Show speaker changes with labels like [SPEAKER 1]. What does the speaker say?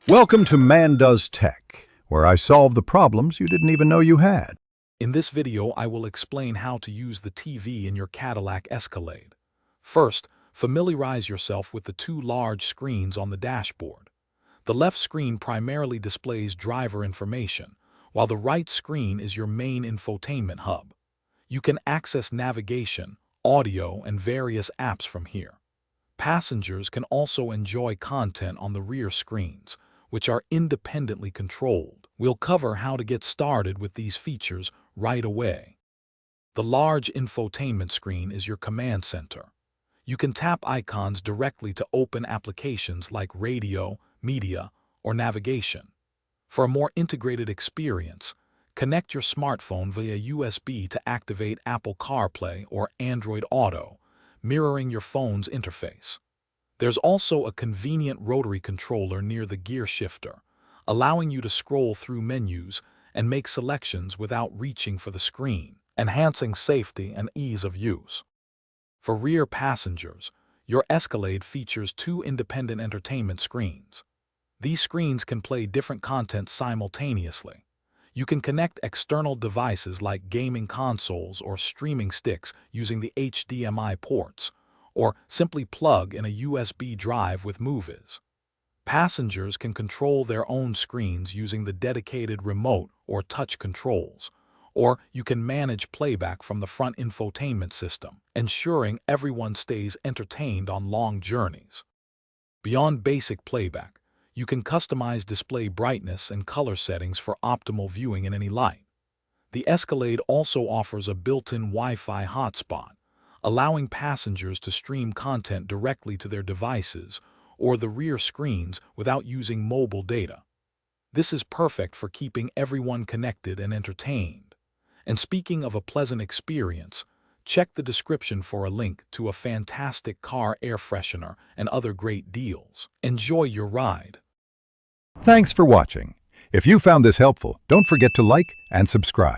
[SPEAKER 1] Welcome to Man Does Tech, where I solve the problems you didn't even know you had.
[SPEAKER 2] In this video, I will explain how to use the TV in your Cadillac Escalade. First, familiarize yourself with the two large screens on the dashboard. The left screen primarily displays driver information, while the right screen is your main infotainment hub. You can access navigation, audio, and various apps from here. Passengers can also enjoy content on the rear screens, which are independently controlled. We'll cover how to get started with these features right away. The large infotainment screen is your command center. You can tap icons directly to open applications like radio, media, or navigation. For a more integrated experience, connect your smartphone via USB to activate Apple CarPlay or Android Auto, mirroring your phone's interface. There's also a convenient rotary controller near the gear shifter, allowing you to scroll through menus and make selections without reaching for the screen, enhancing safety and ease of use. For rear passengers, your Escalade features two independent entertainment screens. These screens can play different content simultaneously. You can connect external devices like gaming consoles or streaming sticks using the HDMI ports, or simply plug in a USB drive with Movies. Passengers can control their own screens using the dedicated remote or touch controls, or you can manage playback from the front infotainment system, ensuring everyone stays entertained on long journeys. Beyond basic playback, you can customize display brightness and color settings for optimal viewing in any light. The Escalade also offers a built-in Wi-Fi hotspot, allowing passengers to stream content directly to their devices or the rear screens without using mobile data. This is perfect for keeping everyone connected and entertained. And speaking of a pleasant experience, check the description for a link to a fantastic car air freshener and other great deals. Enjoy your ride.
[SPEAKER 1] Thanks for watching. If you found this helpful, don't forget to like and subscribe.